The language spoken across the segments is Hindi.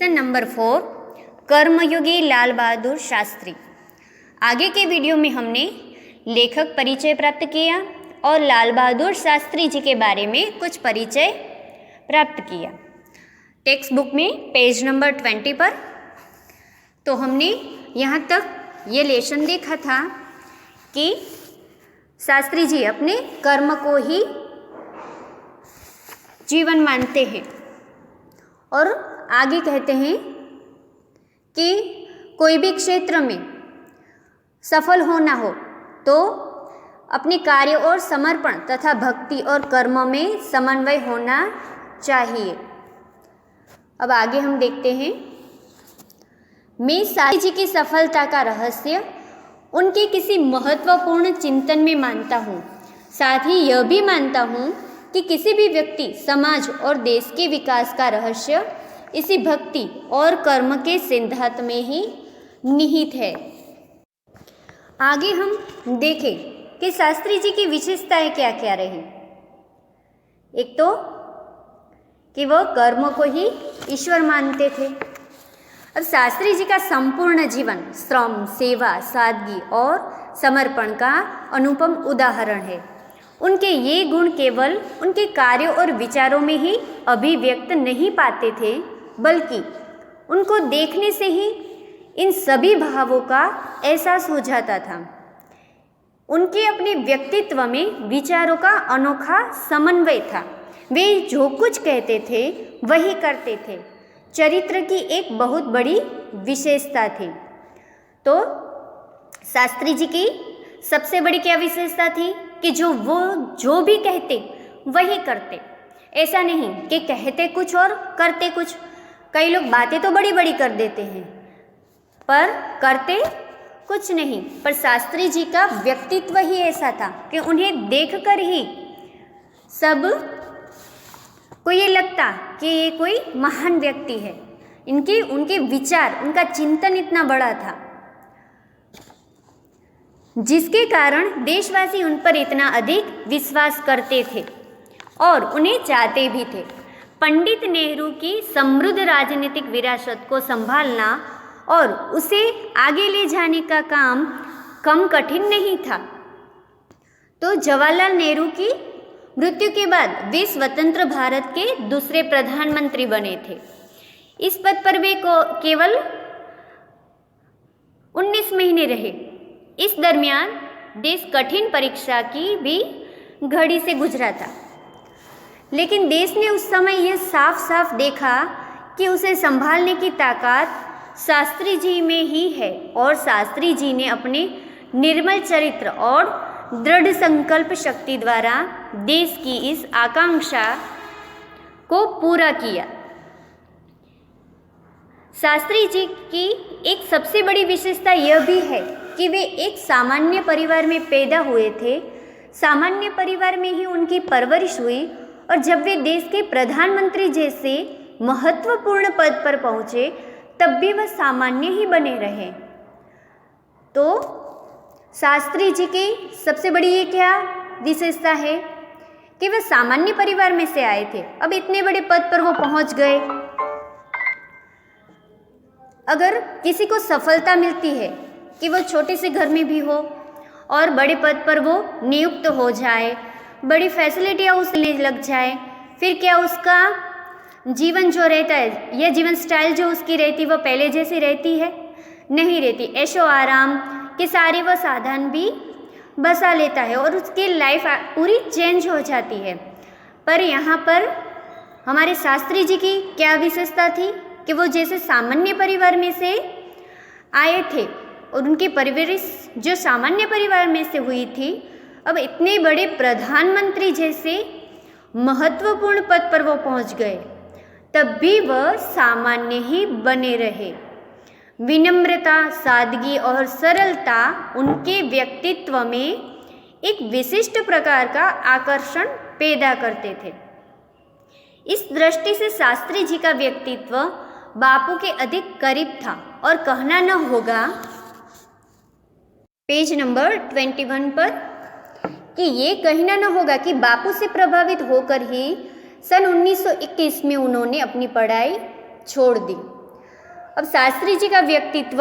नंबर 4 कर्मयोगी लाल बहादुर शास्त्री। आगे के वीडियो में हमने लेखक परिचय प्राप्त किया और लाल बहादुर शास्त्री जी के बारे में कुछ परिचय प्राप्त किया। टेक्स्ट बुक में पेज नंबर 20 पर तो हमने यहाँ तक ये लेसन देखा था कि शास्त्री जी अपने कर्म को ही जीवन मानते हैं और आगे कहते हैं कि कोई भी क्षेत्र में सफल होना हो तो अपने कार्य और समर्पण तथा भक्ति और कर्म में समन्वय होना चाहिए। अब आगे हम देखते हैं, मैं शास्त्री जी की सफलता का रहस्य उनके किसी महत्वपूर्ण चिंतन में मानता हूँ। साथ ही यह भी मानता हूँ कि किसी भी व्यक्ति, समाज और देश के विकास का रहस्य इसी भक्ति और कर्म के सिद्धांत में ही निहित है। आगे हम देखें कि शास्त्री जी की विशेषताएं क्या क्या रही। एक तो कि वह कर्म को ही ईश्वर मानते थे। अब शास्त्री जी का संपूर्ण जीवन श्रम, सेवा, सादगी और समर्पण का अनुपम उदाहरण है। उनके ये गुण केवल उनके कार्यों और विचारों में ही अभिव्यक्त नहीं पाते थे, बल्कि उनको देखने से ही इन सभी भावों का एहसास हो जाता था। उनके अपने व्यक्तित्व में विचारों का अनोखा समन्वय था। वे जो कुछ कहते थे वही करते थे। चरित्र की एक बहुत बड़ी विशेषता थी। तो शास्त्री जी की सबसे बड़ी क्या विशेषता थी कि वो जो भी कहते वही करते। ऐसा नहीं कि कहते कुछ और करते कुछ। कई लोग बातें तो बड़ी बड़ी कर देते हैं पर करते कुछ नहीं। पर शास्त्री जी का व्यक्तित्व ही ऐसा था कि उन्हें देखकर ही सब को ये लगता कि ये कोई महान व्यक्ति है। उनके विचार, उनका चिंतन इतना बड़ा था जिसके कारण देशवासी उन पर इतना अधिक विश्वास करते थे और उन्हें चाहते भी थे। पंडित नेहरू की समृद्ध राजनीतिक विरासत को संभालना और उसे आगे ले जाने का काम कम कठिन नहीं था। तो जवाहरलाल नेहरू की मृत्यु के बाद वे स्वतंत्र भारत के दूसरे प्रधानमंत्री बने थे। इस पद पर वे केवल 19 महीने रहे। इस दरमियान देश कठिन परीक्षा की भी घड़ी से गुजरा था, लेकिन देश ने उस समय यह साफ साफ देखा कि उसे संभालने की ताकत शास्त्री जी में ही है और शास्त्री जी ने अपने निर्मल चरित्र और दृढ़ संकल्प शक्ति द्वारा देश की इस आकांक्षा को पूरा किया। शास्त्री जी की एक सबसे बड़ी विशेषता यह भी है कि वे एक सामान्य परिवार में पैदा हुए थे। सामान्य परिवार में ही उनकी परवरिश हुई और जब वे देश के प्रधानमंत्री जैसे महत्वपूर्ण पद पर पहुंचे तब भी वह सामान्य ही बने रहे। तो शास्त्री जी की सबसे बड़ी ये क्या विशेषता है कि वह सामान्य परिवार में से आए थे, अब इतने बड़े पद पर वो पहुंच गए। अगर किसी को सफलता मिलती है कि वो छोटे से घर में भी हो और बड़े पद पर वो नियुक्त हो जाए, बड़ी फैसिलिटियाँ उसके लग जाए, फिर क्या उसका जीवन जो रहता है या जीवन स्टाइल जो उसकी रहती वो पहले जैसी रहती है? नहीं रहती। ऐशो आराम के सारे वो साधन भी बसा लेता है और उसकी लाइफ पूरी चेंज हो जाती है। पर यहाँ पर हमारे शास्त्री जी की क्या विशेषता थी कि वो जैसे सामान्य परिवार में से आए थे और उनकी परवरिश जो सामान्य परिवार में से हुई थी, अब इतने बड़े प्रधानमंत्री जैसे महत्वपूर्ण पद पर वो पहुंच गए, तब भी वह सामान्य ही बने रहे। विनम्रता, सादगी और सरलता उनके व्यक्तित्व में एक विशिष्ट प्रकार का आकर्षण पैदा करते थे। इस दृष्टि से शास्त्री जी का व्यक्तित्व बापू के अधिक करीब था और कहना न होगा पेज नंबर 21 पर कि ये कहना न होगा कि बापू से प्रभावित होकर ही सन 1921 में उन्होंने अपनी पढ़ाई छोड़ दी। अब शास्त्री जी का व्यक्तित्व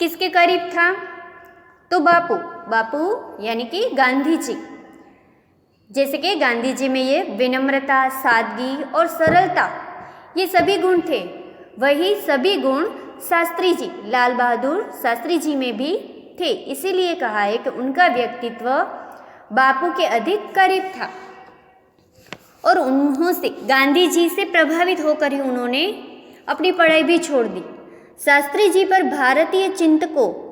किसके करीब था? तो बापू यानी कि गांधी जी। जैसे कि गांधी जी में ये विनम्रता, सादगी और सरलता, ये सभी गुण थे, वही सभी गुण शास्त्री जी, लाल बहादुर शास्त्री जी में भी थे। इसीलिए कहा है कि उनका व्यक्तित्व बापू के अधिक करीब था और उन्होंने गांधी जी से प्रभावित होकर ही उन्होंने अपनी पढ़ाई भी छोड़ दी। शास्त्री जी पर भारतीय चिंतकों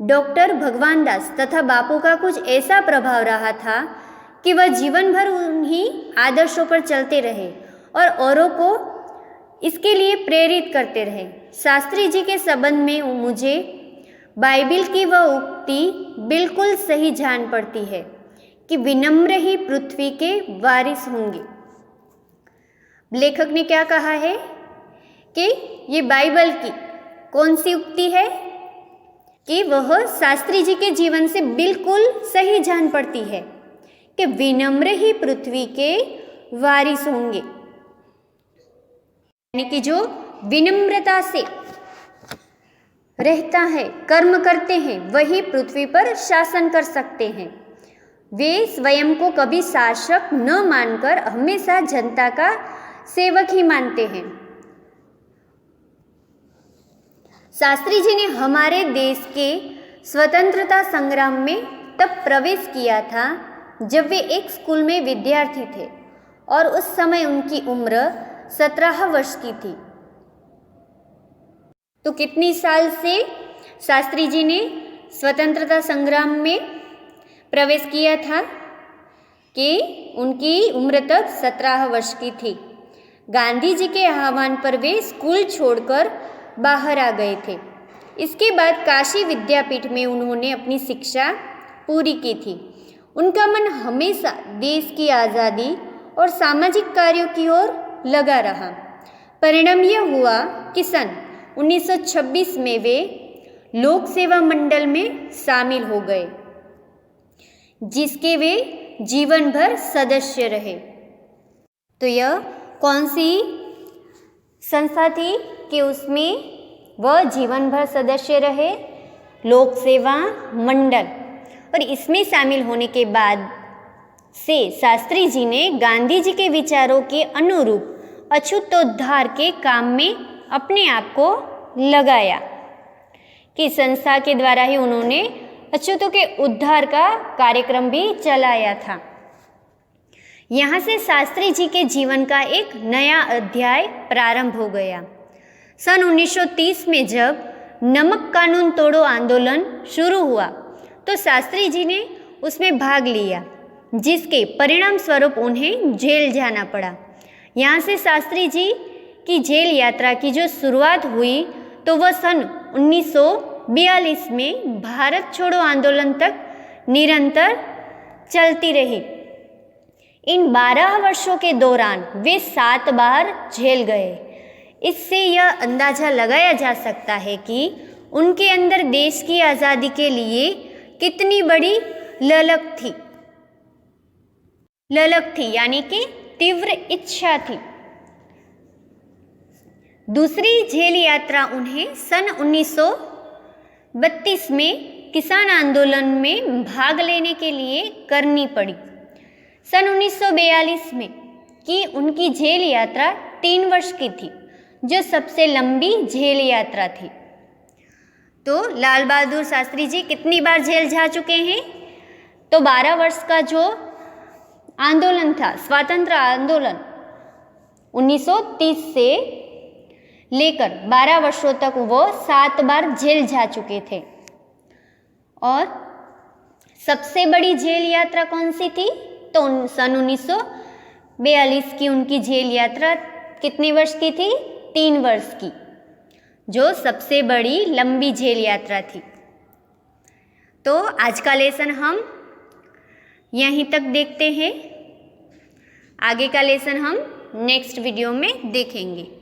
डॉक्टर भगवान दास तथा बापू का कुछ ऐसा प्रभाव रहा था कि वह जीवन भर उन्हीं आदर्शों पर चलते रहे और औरों को इसके लिए प्रेरित करते रहे। शास्त्री जी के संबंध में मुझे बाइबिल की वह उक्ति बिल्कुल सही जान पड़ती है कि विनम्र ही पृथ्वी के वारिस होंगे। लेखक ने क्या कहा है कि ये बाइबल की कौन सी उक्ति है कि वह शास्त्री जी के जीवन से बिल्कुल सही जान पड़ती है कि विनम्र ही पृथ्वी के वारिस होंगे, यानी कि जो विनम्रता से रहता है, कर्म करते हैं, वही पृथ्वी पर शासन कर सकते हैं। वे स्वयं को कभी शासक न मानकर हमेशा जनता का सेवक ही मानते हैं। शास्त्री जी ने हमारे देश के स्वतंत्रता संग्राम में तब प्रवेश किया था जब वे एक स्कूल में विद्यार्थी थे और उस समय उनकी उम्र 17 वर्ष की थी। तो कितनी साल से शास्त्री जी ने स्वतंत्रता संग्राम में प्रवेश किया था कि उनकी उम्र तब 17 वर्ष की थी। गांधी जी के आह्वान पर वे स्कूल छोड़कर बाहर आ गए थे। इसके बाद काशी विद्यापीठ में उन्होंने अपनी शिक्षा पूरी की थी। उनका मन हमेशा देश की आज़ादी और सामाजिक कार्यों की ओर लगा रहा। परिणाम यह हुआ कि सन 1926 में वे लोक सेवा मंडल में शामिल हो गए, जिसके वे जीवन भर सदस्य रहे। तो यह कौन सी संस्था थी कि उसमें वह जीवन भर सदस्य रहे? लोक सेवा मंडल। और इसमें शामिल होने के बाद से शास्त्री जी ने गांधी जी के विचारों के अनुरूप अछूतोद्धार के काम में अपने आप को लगाया कि संस्था के द्वारा ही उन्होंने अछूतों के उद्धार का कार्यक्रम भी चलाया था। यहाँ से शास्त्री जी के जीवन का एक नया अध्याय प्रारंभ हो गया। सन 1930 में जब नमक कानून तोड़ो आंदोलन शुरू हुआ तो शास्त्री जी ने उसमें भाग लिया, जिसके परिणाम स्वरूप उन्हें जेल जाना पड़ा। यहाँ से शास्त्री जी की जेल यात्रा की जो शुरुआत हुई तो वह सन 1942 में भारत छोड़ो आंदोलन तक निरंतर चलती रही। इन 12 वर्षों के दौरान वे 7 बार जेल गए। इससे यह अंदाजा लगाया जा सकता है कि उनके अंदर देश की आज़ादी के लिए कितनी बड़ी ललक थी, यानी कि तीव्र इच्छा थी। दूसरी जेल यात्रा उन्हें सन 1932 में किसान आंदोलन में भाग लेने के लिए करनी पड़ी। सन 1942 में की उनकी जेल यात्रा 3 वर्ष की थी, जो सबसे लंबी जेल यात्रा थी। तो लाल बहादुर शास्त्री जी कितनी बार जेल जा चुके हैं? तो 12 वर्ष का जो आंदोलन था, स्वतंत्र आंदोलन 1930 से लेकर 12 वर्षों तक वो 7 बार जेल जा चुके थे। और सबसे बड़ी जेल यात्रा कौन सी थी? तो सन 1942 की उनकी जेल यात्रा कितने वर्ष की थी? 3 वर्ष की, जो सबसे बड़ी लंबी जेल यात्रा थी। तो आज का लेसन हम यहीं तक देखते हैं। आगे का लेसन हम नेक्स्ट वीडियो में देखेंगे।